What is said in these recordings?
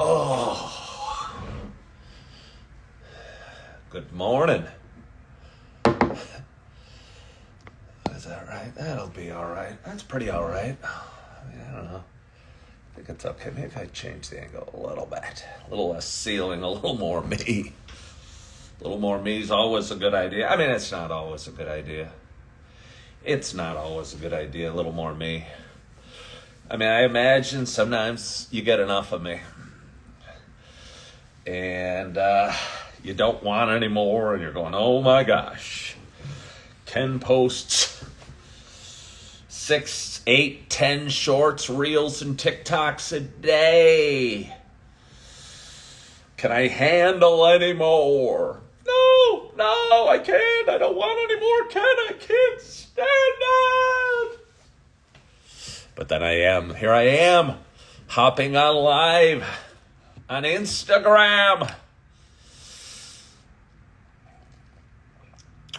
Oh, good morning. Is that right? That'll be all right. That's pretty all right. I don't know. I think it's okay. Maybe if I change the angle a little bit. A little less ceiling, a little more me. A little more me is always a good idea. I mean, it's not always a good idea. It's not always a good idea, a little more me. I mean, I imagine sometimes you get enough of me. And you don't want any more, and you're going, oh my gosh. Ken posts 6, 8, 10 shorts, reels, and TikToks a day. Can I handle any more? No, I can't. I don't want any more, Ken. I can't stand it. But then here I am, hopping on live on Instagram.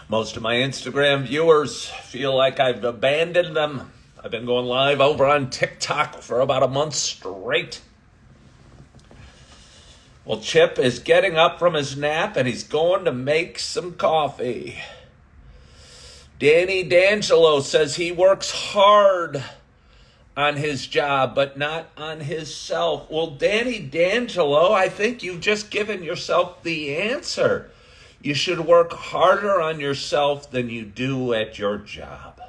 Most of my Instagram viewers feel like I've abandoned them. I've been going live over on TikTok for about a month straight. Well, Chip is getting up from his nap and he's going to make some coffee. Danny D'Angelo says he works hard on his job, but not on himself. Well, Danny D'Angelo, I think you've just given yourself the answer. You should work harder on yourself than you do at your job.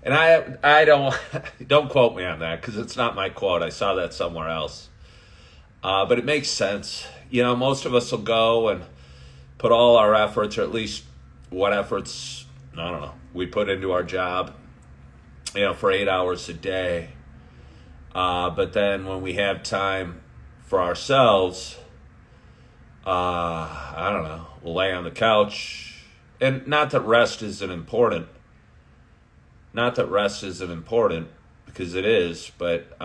And I don't quote me on that because it's not my quote. I saw that somewhere else. But it makes sense. You know, most of us will go and put all our efforts, or at least what efforts, I don't know, we put into our job, for 8 hours a day. But then when we have time for ourselves, I don't know, we'll lay on the couch. And not that rest isn't important. Because it is, but,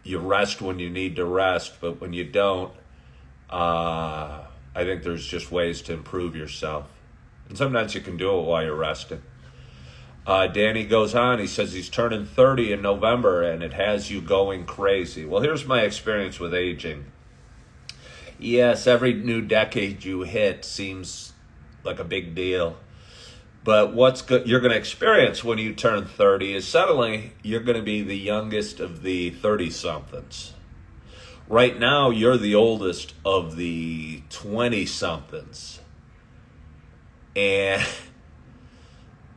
you rest when you need to rest, but when you don't, I think there's just ways to improve yourself. And sometimes you can do it while you're resting. Danny goes on, he says he's turning 30 in November and it has you going crazy. Well, here's my experience with aging. Yes, every new decade you hit seems like a big deal. But what's good you're going to experience when you turn 30 is suddenly you're going to be the youngest of the 30-somethings. Right now, you're the oldest of the 20-somethings. And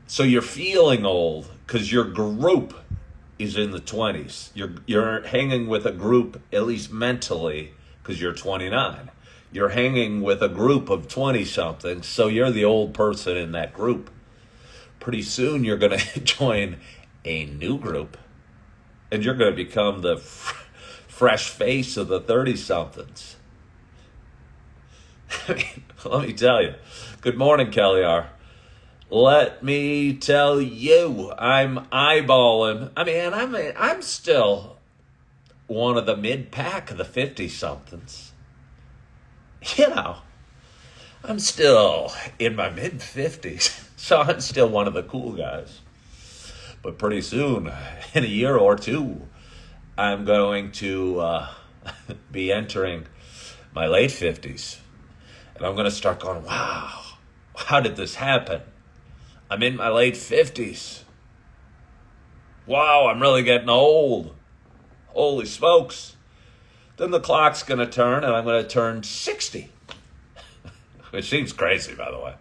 so you're feeling old because your group is in the 20s. You're hanging with a group, at least mentally, because you're 29. You're hanging with a group of 20-somethings, so you're the old person in that group. Pretty soon you're going to join a new group, and you're going to become the fresh face of the 30-somethings. Let me tell you. Good morning, Kelly R. Let me tell you, I'm eyeballing. I'm still one of the mid-pack of the 50-somethings. I'm still in my mid-50s, so I'm still one of the cool guys. But pretty soon, in a year or two, I'm going to be entering my late 50s. And I'm going to start going, wow, how did this happen? I'm in my late 50s. Wow, I'm really getting old. Holy smokes. Then the clock's going to turn and I'm going to turn 60. Which seems crazy, by the way.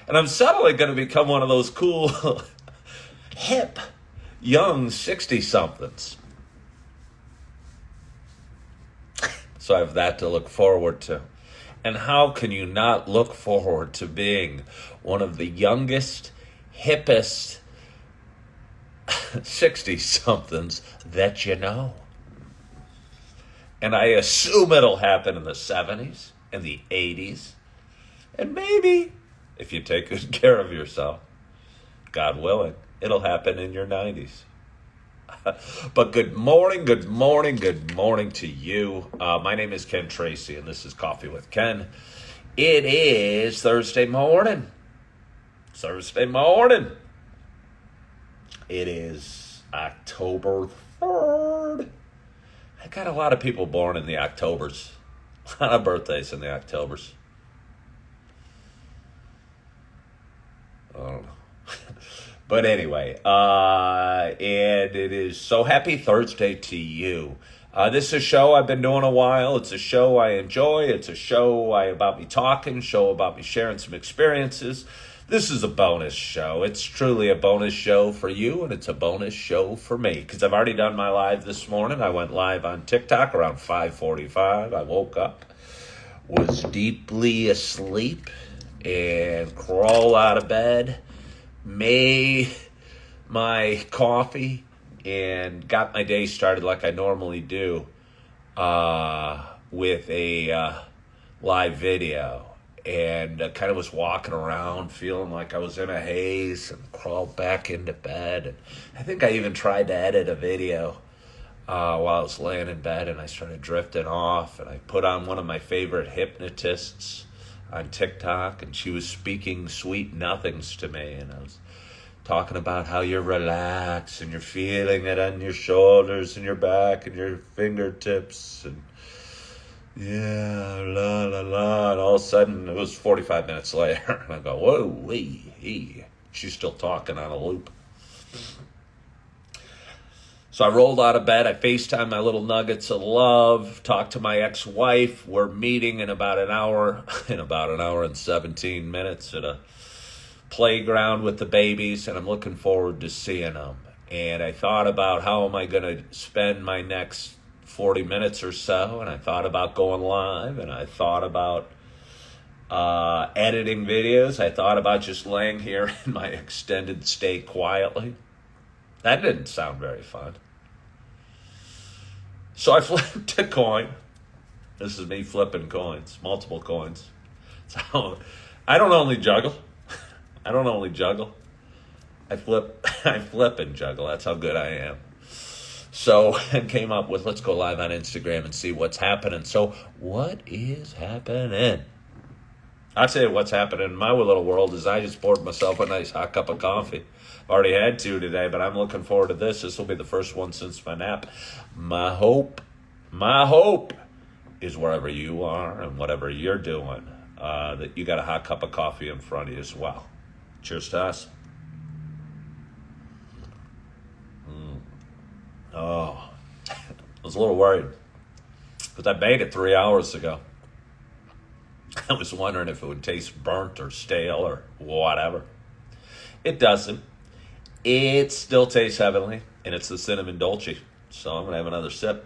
And I'm suddenly going to become one of those cool, hip, young 60-somethings. So I have that to look forward to. And how can you not look forward to being one of the youngest, hippest 60-somethings that you know? And I assume it'll happen in the 70s and the 80s. And maybe, if you take good care of yourself, God willing, it'll happen in your 90s. But good morning to you. My name is Ken Tracy, and this is Coffee with Ken. It is Thursday morning. It is October 3rd. I got a lot of people born in the Octobers. A lot of birthdays in the Octobers. I don't know. But anyway, and it is so happy Thursday to you. This is a show I've been doing a while. It's a show I enjoy. It's a show about me talking, show about me sharing some experiences. This is a bonus show. It's truly a bonus show for you, and it's a bonus show for me, because I've already done my live this morning. I went live on TikTok around 5:45. I woke up, was deeply asleep, and crawled out of bed, made my coffee, and got my day started like I normally do with a live video. And kind of was walking around feeling like I was in a haze, and crawled back into bed. And I think I even tried to edit a video while I was laying in bed, and I started drifting off. And I put on one of my favorite hypnotists on TikTok, and she was speaking sweet nothings to me. And I was talking about how you're relaxed and you're feeling it on your shoulders and your back and your fingertips, and yeah, la la la. And all of a sudden, it was 45 minutes later, and I go, whoa, wee, she's still talking on a loop. So I rolled out of bed. I FaceTimed my little nuggets of love, talked to my ex-wife. We're meeting in about an hour and 17 minutes at a playground with the babies, and I'm looking forward to seeing them. And I thought about how am I going to spend my next 40 minutes or so, and I thought about going live, and I thought about editing videos. I thought about just laying here in my extended stay quietly. That didn't sound very fun. So I flipped a coin. This is me flipping coins, multiple coins. So I don't only juggle. I flip and juggle. That's how good I am. So, and came up with, let's go live on Instagram and see what's happening. So, what is happening? I'll tell you what's happening in my little world is I just poured myself a nice hot cup of coffee. I've already had two today, but I'm looking forward to this. This will be the first one since my nap. My hope is wherever you are and whatever you're doing, that you got a hot cup of coffee in front of you as well. Cheers to us. Oh, I was a little worried because I made it 3 hours ago. I was wondering if it would taste burnt or stale or whatever. It doesn't. It still tastes heavenly, and it's the cinnamon dolce. So I'm going to have another sip.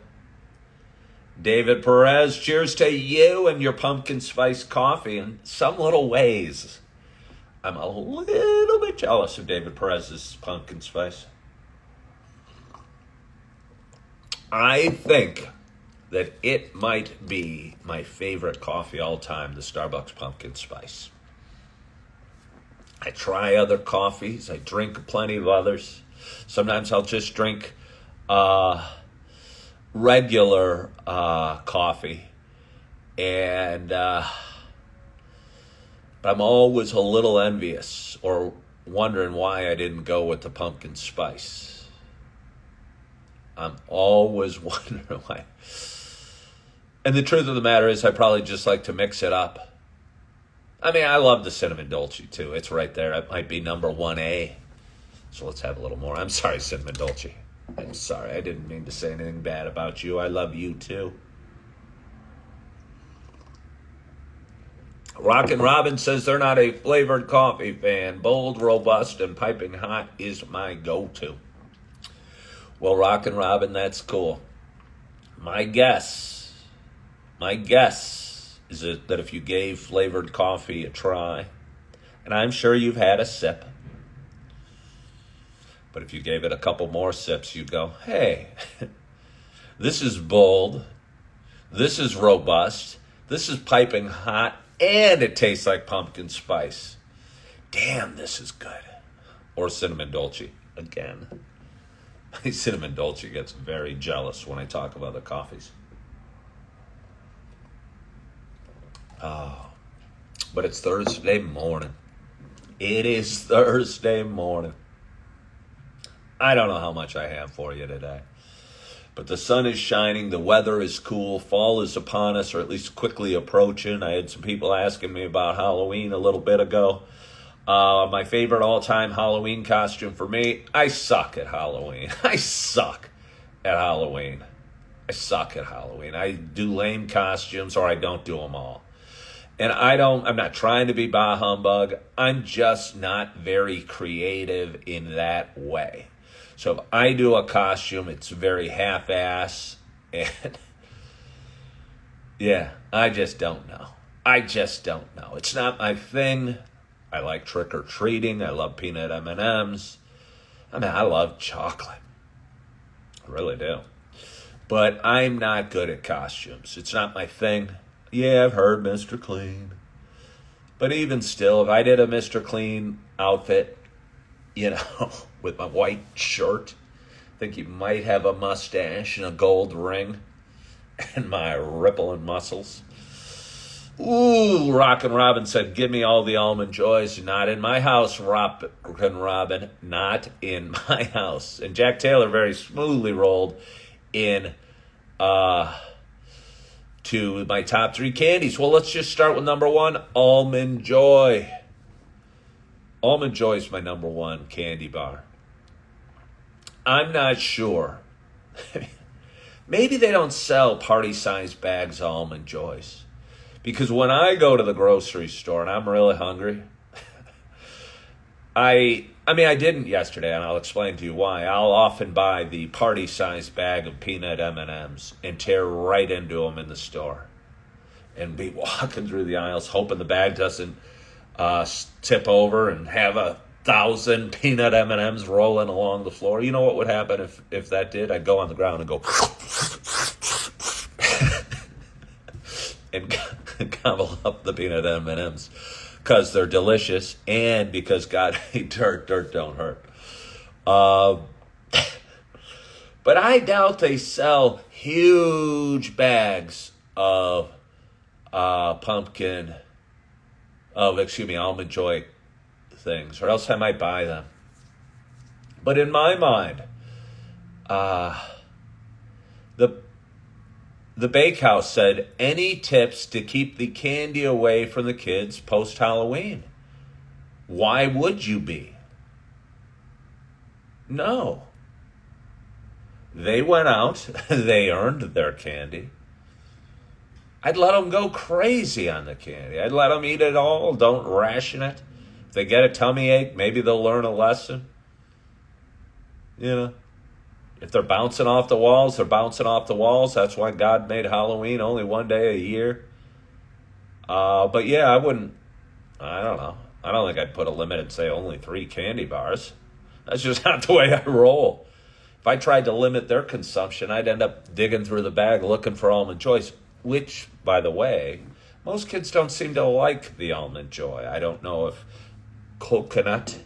David Perez, cheers to you and your pumpkin spice coffee. In some little ways, I'm a little bit jealous of David Perez's pumpkin spice. I think that it might be my favorite coffee all time, the Starbucks pumpkin spice. I try other coffees. I drink plenty of others. Sometimes I'll just drink regular coffee. And but I'm always a little envious or wondering why I didn't go with the pumpkin spice. I'm always wondering why. And the truth of the matter is I probably just like to mix it up. I mean, I love the cinnamon dolce too. It's right there. It might be number 1A. So let's have a little more. I'm sorry, cinnamon dolce. I'm sorry. I didn't mean to say anything bad about you. I love you too. Rockin' Robin says they're not a flavored coffee fan. Bold, robust, and piping hot is my go-to. Well, Rockin' Robin, that's cool. My guess is that if you gave flavored coffee a try, and I'm sure you've had a sip, but if you gave it a couple more sips, you'd go, hey, this is bold, this is robust, this is piping hot, and it tastes like pumpkin spice. Damn, this is good. Or cinnamon dolce, again. Cinnamon dolce gets very jealous when I talk about the coffees. Oh, but it's Thursday morning. It is Thursday morning. I don't know how much I have for you today. But the sun is shining, the weather is cool, fall is upon us, or at least quickly approaching. I had some people asking me about Halloween a little bit ago. My favorite all-time Halloween costume for me, I suck at Halloween. I suck at Halloween. I do lame costumes or I don't do them all. And I'm not trying to be bah humbug. I'm just not very creative in that way. So if I do a costume, it's very half-ass. And yeah, I just don't know. It's not my thing. I like trick-or-treating. I love peanut M&Ms. I love chocolate. I really do. But I'm not good at costumes. It's not my thing. Yeah, I've heard Mr. Clean. But even still, if I did a Mr. Clean outfit, with my white shirt, I think he might have a mustache and a gold ring and my rippling muscles. Ooh, Rockin' Robin said, give me all the Almond Joys. Not in my house, Rockin' Robin. Not in my house. And Jack Taylor very smoothly rolled in to my top 3 candies. Well, let's just start with number 1, Almond Joy. Almond Joy is my number 1 candy bar. I'm not sure. Maybe they don't sell party-sized bags of Almond Joys. Because when I go to the grocery store and I'm really hungry, I didn't yesterday, and I'll explain to you why. I'll often buy the party-sized bag of peanut M&Ms and tear right into them in the store. And be walking through the aisles, hoping the bag doesn't tip over and have 1,000 peanut M&Ms rolling along the floor. You know what would happen if that did? I'd go on the ground and go and gobble up the peanut M&Ms because they're delicious and because God hate dirt don't hurt. But I doubt they sell huge bags of Almond Joy things, or else I might buy them. But in my mind, the bakehouse said, any tips to keep the candy away from the kids post-Halloween? Why would you be? No. They went out. They earned their candy. I'd let them go crazy on the candy. I'd let them eat it all. Don't ration it. If they get a tummy ache, maybe they'll learn a lesson. If they're bouncing off the walls, they're bouncing off the walls. That's why God made Halloween only one day a year. But yeah, I don't know. I don't think I'd put a limit and say only 3 candy bars. That's just not the way I roll. If I tried to limit their consumption, I'd end up digging through the bag looking for Almond Joys, which, by the way, most kids don't seem to like the Almond Joy. I don't know if coconut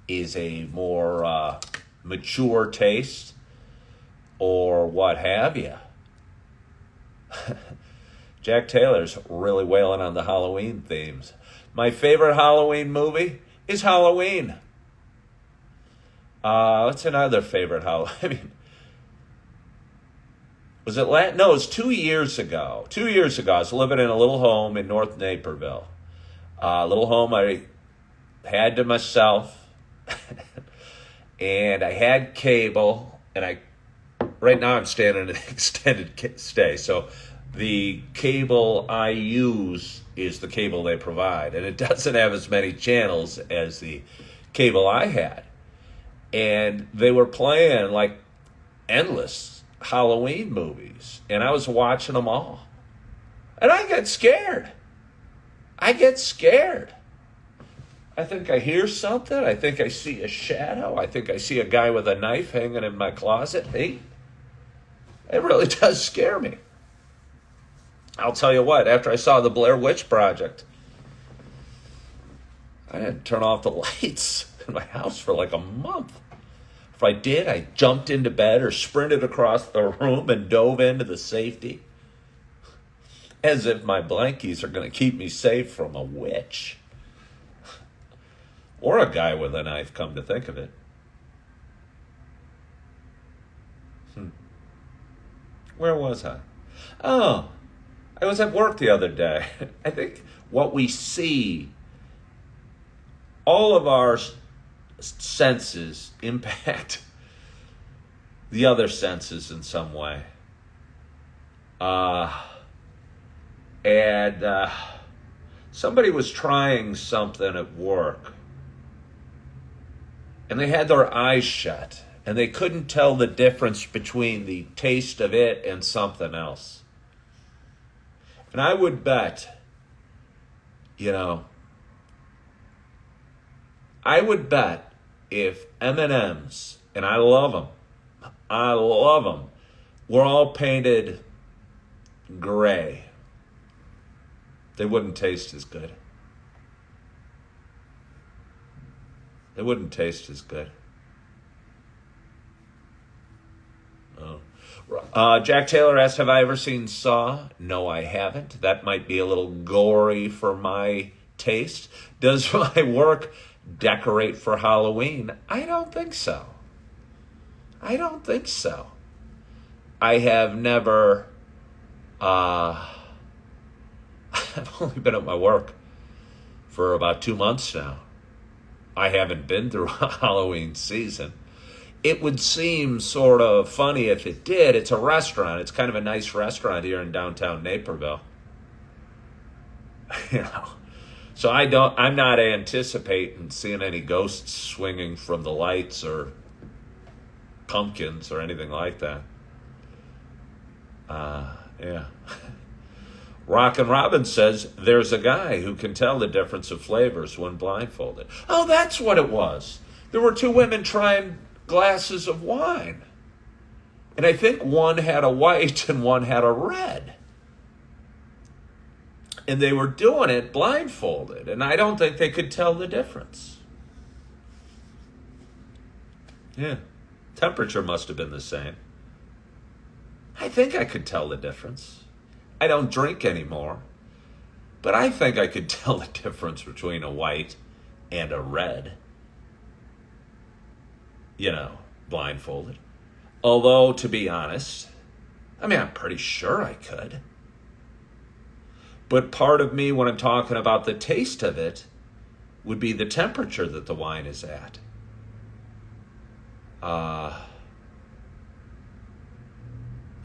is a more mature taste or what have you. Jack Taylor's really wailing on the Halloween themes. My favorite Halloween movie is Halloween. What's another favorite Halloween? Was it No, it was 2 years ago. 2 years ago, I was living in a little home in North Naperville. A little home I had to myself. And I had cable. And right now I'm staying in an extended stay. So the cable I use is the cable they provide. And it doesn't have as many channels as the cable I had. And they were playing like endless Halloween movies. And I was watching them all. And I get scared. I think I hear something. I think I see a shadow. I think I see a guy with a knife hanging in my closet. Hey, it really does scare me. I'll tell you what, after I saw the Blair Witch Project, I didn't turn off the lights in my house for like a month. If I did, I jumped into bed or sprinted across the room and dove into the safety. As if my blankies are going to keep me safe from a witch. Or a guy with a knife, come to think of it. Where was I? Oh, I was at work the other day. I think what we see, all of our senses impact the other senses in some way. And somebody was trying something at work, and they had their eyes shut, and they couldn't tell the difference between the taste of it and something else. And I would bet, I would bet if M&Ms, and I love them, were all painted gray, they wouldn't taste as good. They wouldn't taste as good. Jack Taylor asked, have I ever seen Saw? No, I haven't. That might be a little gory for my taste. Does my work decorate for Halloween? I don't think so. I have never... I've only been at my work for about 2 months now. I haven't been through a Halloween season. It would seem sort of funny if it did. It's a restaurant. It's kind of a nice restaurant here in downtown Naperville. So I'm not anticipating seeing any ghosts swinging from the lights or pumpkins or anything like that. Yeah. Rockin' Robin says, there's a guy who can tell the difference of flavors when blindfolded. Oh, that's what it was. There were 2 women trying glasses of wine. And I think one had a white and one had a red. And they were doing it blindfolded. And I don't think they could tell the difference. Yeah. Temperature must have been the same. I think I could tell the difference. I don't drink anymore, but I think I could tell the difference between a white and a red, blindfolded. Although, to be honest, I'm pretty sure I could. But part of me, when I'm talking about the taste of it, would be the temperature that the wine is at.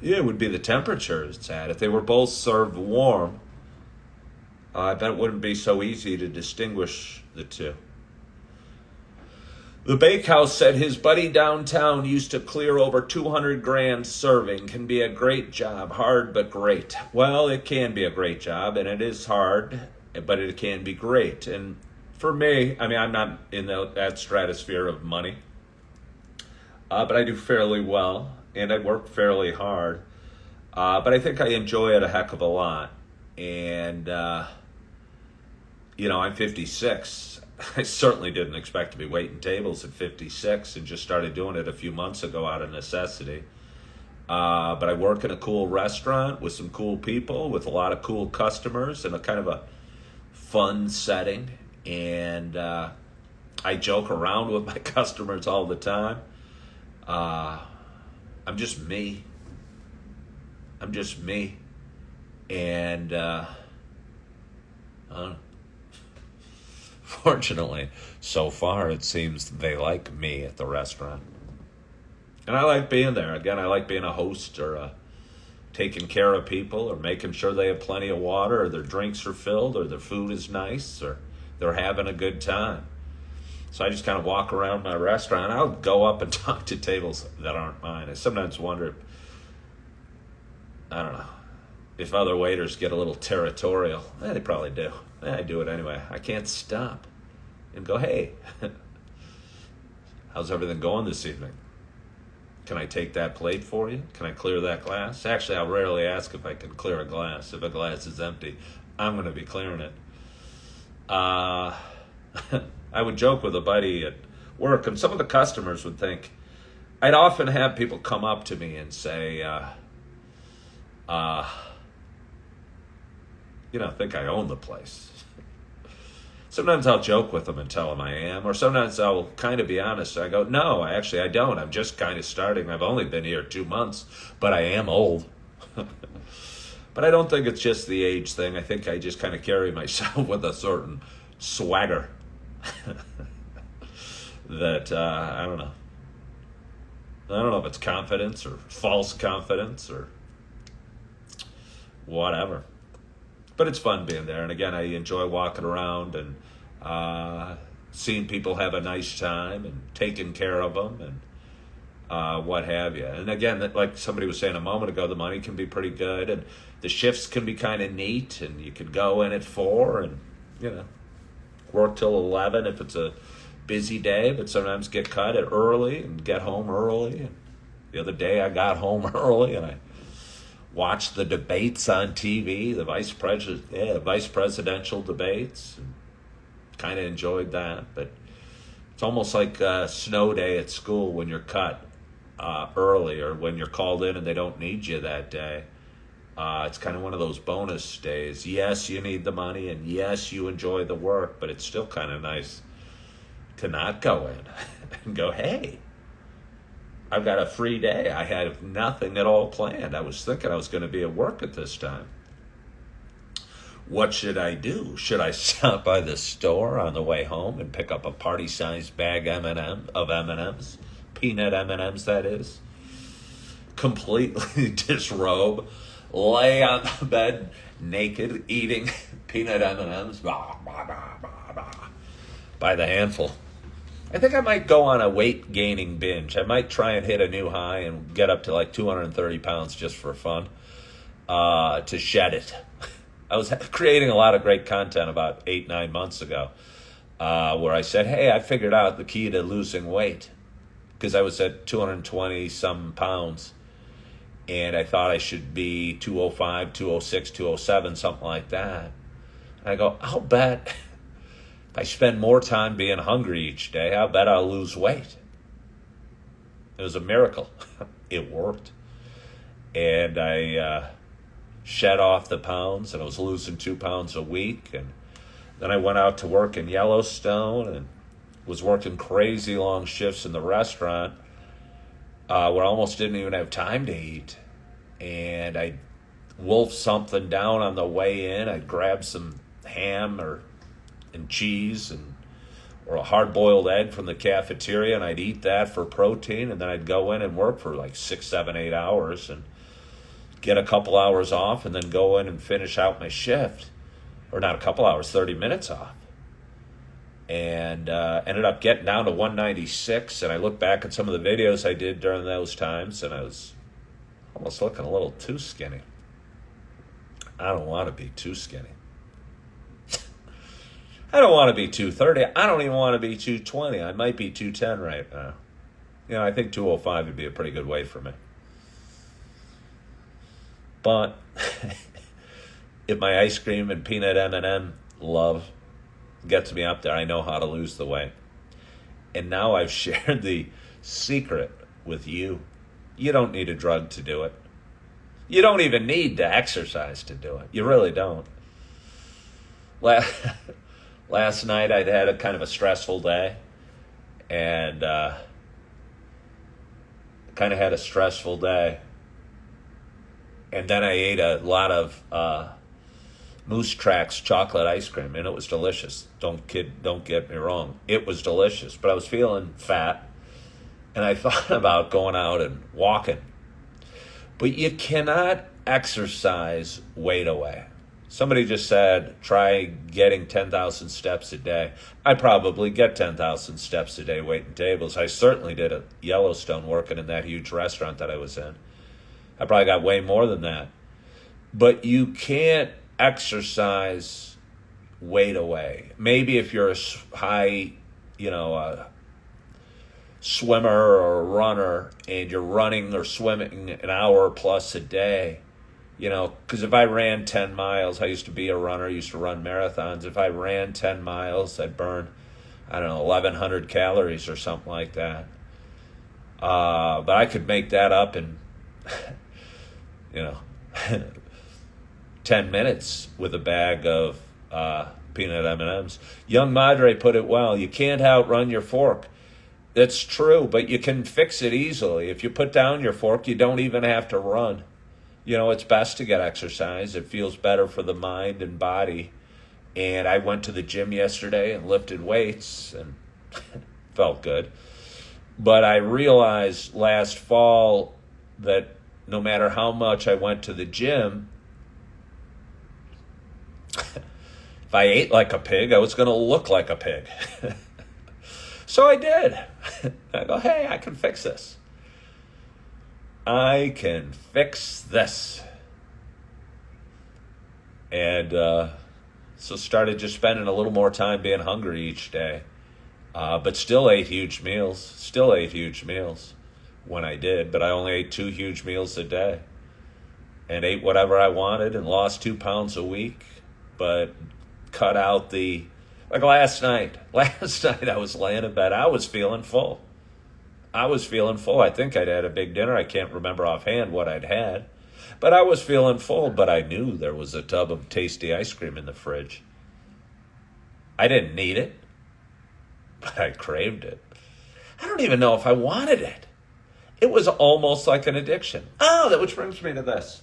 Yeah, it would be the temperature it's at. If they were both served warm, I bet it wouldn't be so easy to distinguish the two. The Bakehouse said his buddy downtown used to clear over 200 grand serving. Can be a great job. Hard, but great. Well, it can be a great job, and it is hard, but it can be great. And for me, I'm not in that stratosphere of money, but I do fairly well. And I work fairly hard, but I think I enjoy it a heck of a lot. And, I'm 56. I certainly didn't expect to be waiting tables at 56 and just started doing it a few months ago out of necessity. But I work in a cool restaurant with some cool people, with a lot of cool customers, in a kind of a fun setting. And I joke around with my customers all the time. I'm just me. And fortunately, so far it seems they like me at the restaurant. And I like being there. Again, I like being a host or taking care of people or making sure they have plenty of water or their drinks are filled or their food is nice or they're having a good time. So I just kind of walk around my restaurant. I'll go up and talk to tables that aren't mine. I sometimes wonder, I don't know, if other waiters get a little territorial. They probably do. I do it anyway. I can't stop and go, hey, how's everything going this evening? Can I take that plate for you? Can I clear that glass? Actually, I'll rarely ask if I can clear a glass. If a glass is empty, I'm going to be clearing it. I would joke with a buddy at work, and some of the customers would think, I'd often have people come up to me and say, think I own the place. Sometimes I'll joke with them and tell them I am, or sometimes I'll kind of be honest. I don't. I'm just kind of starting. I've only been here 2 months, but I am old. But I don't think it's just the age thing. I think I just kind of carry myself with a certain swagger that, I don't know. I don't know if it's confidence or false confidence or whatever. But it's fun being there. And again, I enjoy walking around and seeing people have a nice time and taking care of them and what have you. And again, like somebody was saying a moment ago, the money can be pretty good and the shifts can be kind of neat, and you could go in at 4 and, work till 11 if it's a busy day, but sometimes get cut at early and get home early. And the other day I got home early and I watched the debates on TV, the vice presidential debates, and kind of enjoyed that. But it's almost like a snow day at school when you're cut early, or when you're called in and they don't need you that day. It's kind of one of those bonus days. Yes, you need the money, and yes, you enjoy the work, but it's still kind of nice to not go in and go, hey, I've got a free day. I had nothing at all planned. I was thinking I was going to be at work at this time. What should I do? Should I stop by the store on the way home and pick up a party-sized bag of M&Ms, peanut M&Ms, that is, completely disrobe, lay on the bed naked, eating peanut M&Ms, by the handful? I think I might go on a weight-gaining binge. I might try and hit a new high and get up to like 230 pounds just for fun, to shed it. I was creating a lot of great content about 8-9 months ago, where I said, hey, I figured out the key to losing weight, because I was at 220-some pounds, and I thought I should be 205, 206, 207, something like that. And I go, I'll bet if I spend more time being hungry each day, I'll bet I'll lose weight. It was a miracle. It worked. And I shed off the pounds, and I was losing 2 pounds a week. And then I went out to work in Yellowstone and was working crazy long shifts in the restaurant, where I almost didn't even have time to eat. And I wolfed something down on the way in. I'd grab some ham and cheese or a hard-boiled egg from the cafeteria, and I'd eat that for protein, and then I'd go in and work for like 6, 7, 8 hours and get a couple hours off, and then go in and finish out my shift. Or not a couple hours, 30 minutes off. And ended up getting down to 196, and I look back at some of the videos I did during those times, and I was almost looking a little too skinny. I don't want to be too skinny. I don't want to be 230. I don't even want to be 220. I might be 210 right now. I think 205 would be a pretty good weight for me. But if my ice cream and peanut M&M love gets me up there, I know how to lose the weight. And now I've shared the secret with you. You don't need a drug to do it. You don't even need to exercise to do it. You really don't. Last night I'd had a kind of a stressful day, and kind of had a stressful day. And then I ate a lot of Moose Tracks chocolate ice cream, and it was delicious. Don't get me wrong. It was delicious, but I was feeling fat, and I thought about going out and walking. But you cannot exercise weight away. Somebody just said, try getting 10,000 steps a day. I probably get 10,000 steps a day waiting tables. I certainly did at Yellowstone working in that huge restaurant that I was in. I probably got way more than that. But you can't exercise weight away. Maybe if you're a high, a swimmer or a runner, and you're running or swimming an hour plus a day, because if I ran 10 miles, I used to be a runner, used to run marathons. If I ran 10 miles, I'd burn, 1,100 calories or something like that. But I could make that up in, 10 minutes with a bag of peanut M&Ms. Young Madre put it well. You can't outrun your fork. That's true, but you can fix it easily. If you put down your fork, you don't even have to run. It's best to get exercise. It feels better for the mind and body. And I went to the gym yesterday and lifted weights and felt good. But I realized last fall that no matter how much I went to the gym, if I ate like a pig, I was going to look like a pig. So I did. I go, hey, I can fix this. I can fix this. And so started just spending a little more time being hungry each day. But still ate huge meals. When I did. But I only ate 2 huge meals a day. And ate whatever I wanted and lost 2 pounds a week. But cut out like last night I was laying in bed. I was feeling full. I think I'd had a big dinner. I can't remember offhand what I'd had. But I was feeling full, but I knew there was a tub of tasty ice cream in the fridge. I didn't need it, but I craved it. I don't even know if I wanted it. It was almost like an addiction. Which brings me to this.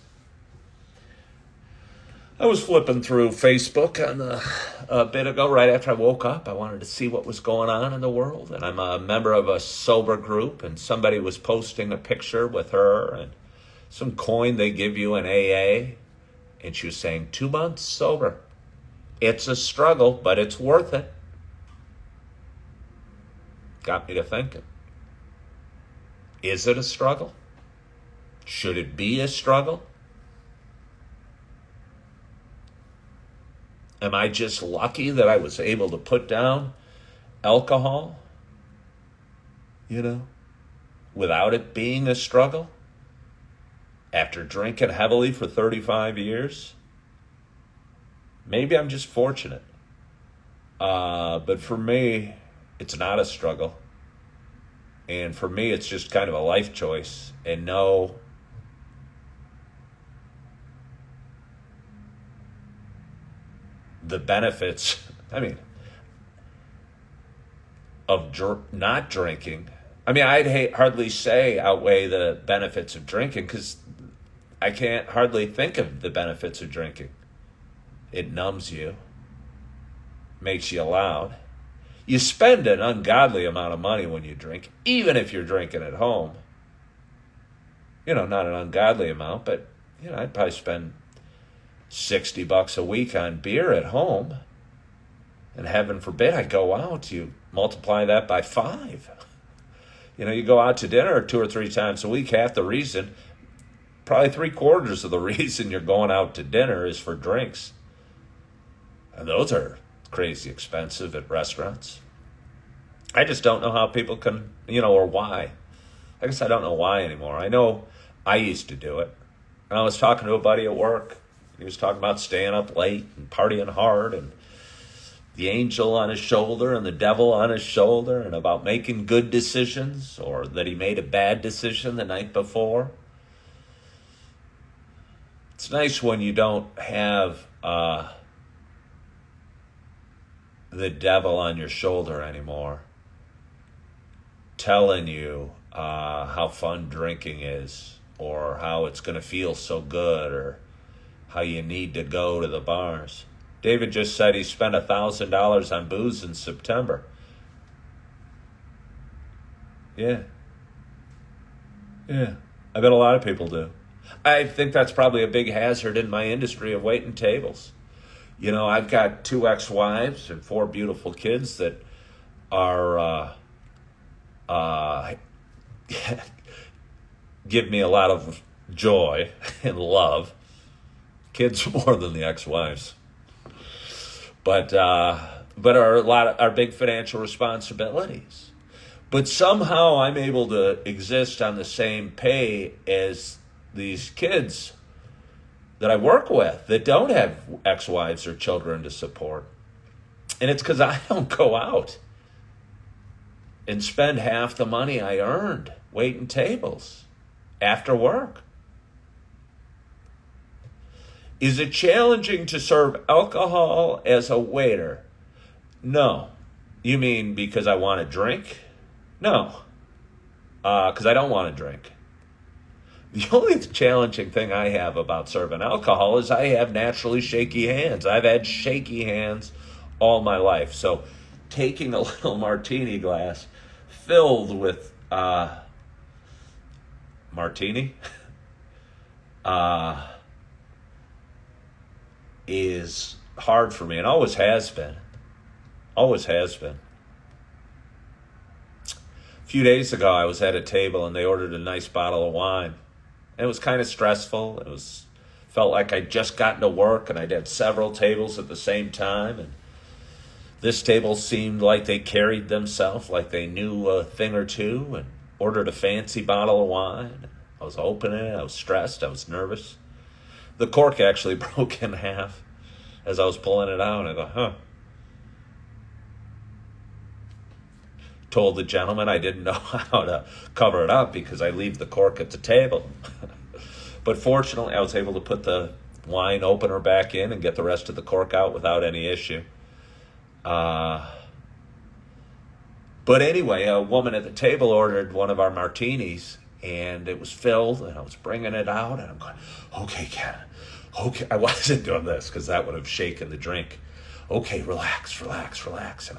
I was flipping through Facebook a bit ago, right after I woke up. I wanted to see what was going on in the world. And I'm a member of a sober group, and somebody was posting a picture with her and some coin they give you in AA. And she was saying, 2 months sober. It's a struggle, but it's worth it. Got me to thinking. Is it a struggle? Should it be a struggle? Am I just lucky that I was able to put down alcohol, without it being a struggle? After drinking heavily for 35 years? Maybe I'm just fortunate. But for me, it's not a struggle. And for me, it's just kind of a life choice. And no, the benefits, of not drinking, I'd hardly say outweigh the benefits of drinking, because I can't hardly think of the benefits of drinking. It numbs you, makes you loud. You spend an ungodly amount of money when you drink, even if you're drinking at home. Not an ungodly amount, but, I'd probably spend $60 a week on beer at home. And heaven forbid I go out, you multiply that by 5. You go out to dinner 2 or 3 times a week. Half the reason, probably 3/4 of the reason you're going out to dinner is for drinks. And those are crazy expensive at restaurants. I just don't know how people can, or why. I guess I don't know why anymore. I know I used to do it. And I was talking to a buddy at work. He was talking about staying up late and partying hard and the angel on his shoulder and the devil on his shoulder, and about making good decisions, or that he made a bad decision the night before. It's nice when you don't have the devil on your shoulder anymore telling you how fun drinking is, or how it's going to feel so good, or how you need to go to the bars. David just said he spent $1,000 on booze in September. Yeah. I bet a lot of people do. I think that's probably a big hazard in my industry of waiting tables. I've got 2 ex-wives and 4 beautiful kids that are give me a lot of joy and love. Kids more than the ex-wives. But are big financial responsibilities. But somehow I'm able to exist on the same pay as these kids that I work with that don't have ex-wives or children to support. And it's because I don't go out and spend half the money I earned waiting tables after work. Is it challenging to serve alcohol as a waiter? No. You mean because I want to drink? No. Because I don't want to drink. The only challenging thing I have about serving alcohol is I have naturally shaky hands. I've had shaky hands all my life. So taking a little martini glass filled with martini is hard for me, and always has been. Always has been. A few days ago, I was at a table and they ordered a nice bottle of wine. And it was kind of stressful. Felt like I'd just gotten to work and I'd had several tables at the same time. And this table seemed like they carried themselves, like they knew a thing or two, and ordered a fancy bottle of wine. I was opening it. I was stressed. I was nervous. The cork actually broke in half as I was pulling it out. I go, Told the gentleman I didn't know how to cover it up because I leave the cork at the table. But fortunately, I was able to put the wine opener back in and get the rest of the cork out without any issue. But anyway, a woman at the table ordered one of our martinis, and it was filled, and I was bringing it out, and I'm going, okay, Ken, okay. I wasn't doing this because that would have shaken the drink. Okay, relax. And I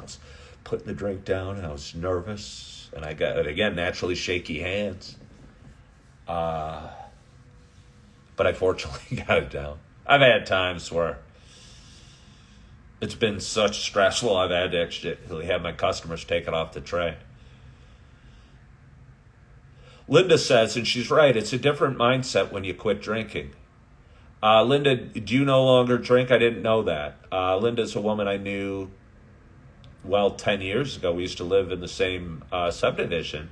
was putting the drink down, and I was nervous, and I got, again, naturally shaky hands. But I fortunately got it down. I've had times where it's been such stressful, I've had to actually have my customers take it off the tray. Linda says, and she's right, it's a different mindset when you quit drinking. Linda, do you no longer drink? I didn't know that. Linda's a woman I knew 10 years ago. We used to live in the same subdivision.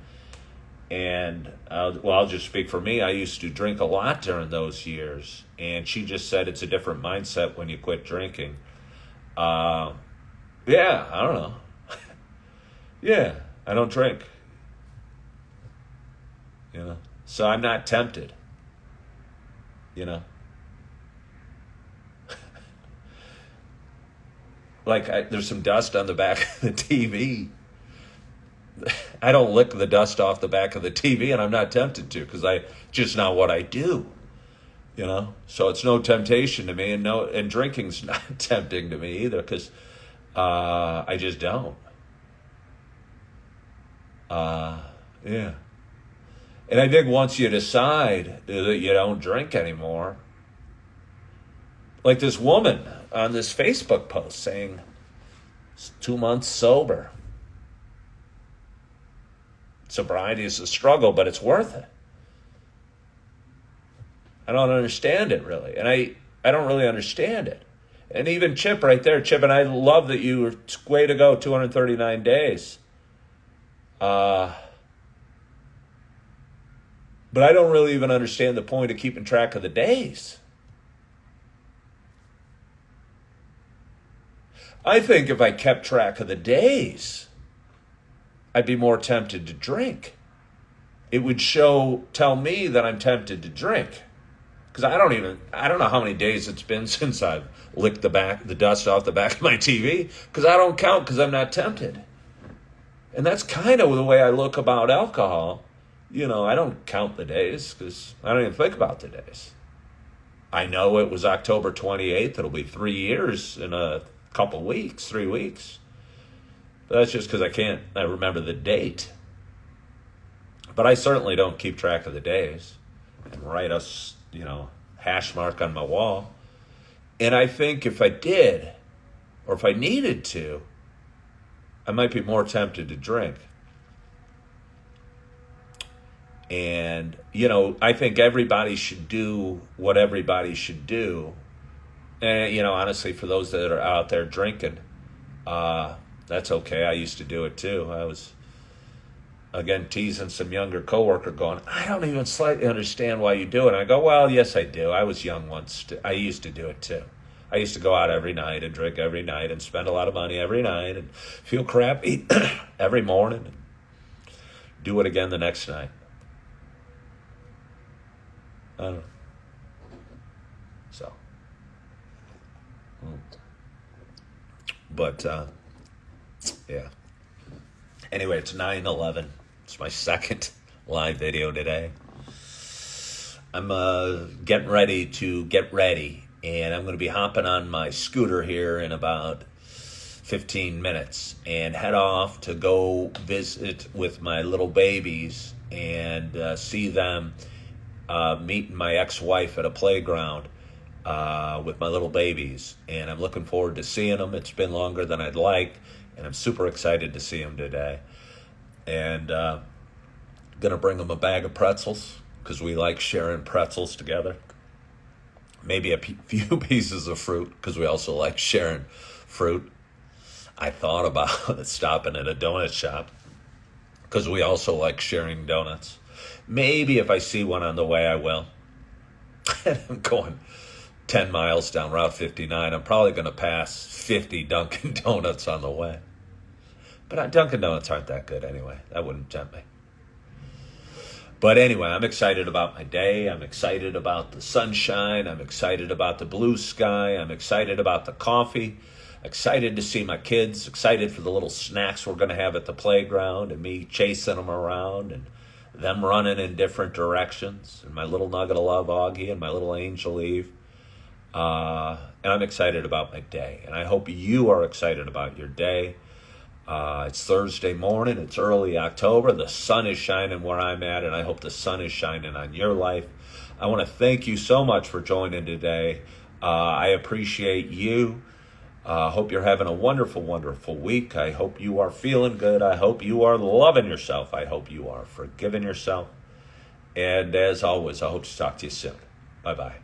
And, I'll just speak for me. I used to drink a lot during those years. And she just said it's a different mindset when you quit drinking. I don't know. Yeah, I don't drink. So I'm not tempted. There's some dust on the back of the TV. I don't lick the dust off the back of the TV, and I'm not tempted to because I just not what I do. So it's no temptation to me, and drinking's not tempting to me either because I just don't. Yeah. And I think once you decide that you don't drink anymore, like this woman on this Facebook post saying 2 months sober. Sobriety is a struggle, but it's worth it. I don't understand it really. And I don't really understand it. And even Chip right there, Chip, and I love that you were way to go, 239 days. But I don't really even understand the point of keeping track of the days. I think if I kept track of the days, I'd be more tempted to drink. It would tell me that I'm tempted to drink. Because I don't know how many days it's been since I've licked the dust off the back of my TV. Because I don't count because I'm not tempted. And that's kind of the way I look about alcohol. I don't count the days because I don't even think about the days. I know it was October 28th. It'll be 3 years in a couple weeks, 3 weeks. But that's just because I remember the date. But I certainly don't keep track of the days and write a, hash mark on my wall. And I think if I did, or if I needed to, I might be more tempted to drink. And, I think everybody should do what everybody should do. And, honestly, for those that are out there drinking, that's okay. I used to do it too. I was, again, teasing some younger coworker going, I don't even slightly understand why you do it. And I go, well, yes, I do. I was young once. I used to do it too. I used to go out every night and drink every night and spend a lot of money every night and feel crappy every morning and do it again the next night. I don't know. So. But, yeah. Anyway, it's 9/11. It's my second live video today. I'm getting ready to get ready, and I'm going to be hopping on my scooter here in about 15 minutes and head off to go visit with my little babies and see them meeting my ex-wife at a playground with my little babies. And I'm looking forward to seeing them. It's been longer than I'd like, and I'm super excited to see them today. And going to bring them a bag of pretzels because we like sharing pretzels together. Maybe a few pieces of fruit because we also like sharing fruit. I thought about stopping at a donut shop because we also like sharing donuts. Maybe if I see one on the way, I will. I'm going 10 miles down Route 59. I'm probably going to pass 50 Dunkin' Donuts on the way. But Dunkin' Donuts aren't that good anyway. That wouldn't tempt me. But anyway, I'm excited about my day. I'm excited about the sunshine. I'm excited about the blue sky. I'm excited about the coffee. Excited to see my kids. Excited for the little snacks we're going to have at the playground and me chasing them around and them running in different directions. And my little nugget of love, Augie, and my little angel Eve. And I'm excited about my day. And I hope you are excited about your day. It's Thursday morning. It's early October. The sun is shining where I'm at, and I hope the sun is shining on your life. I want to thank you so much for joining today. I appreciate you. Hope you're having a wonderful, wonderful week. I hope you are feeling good. I hope you are loving yourself. I hope you are forgiving yourself. And as always, I hope to talk to you soon. Bye-bye.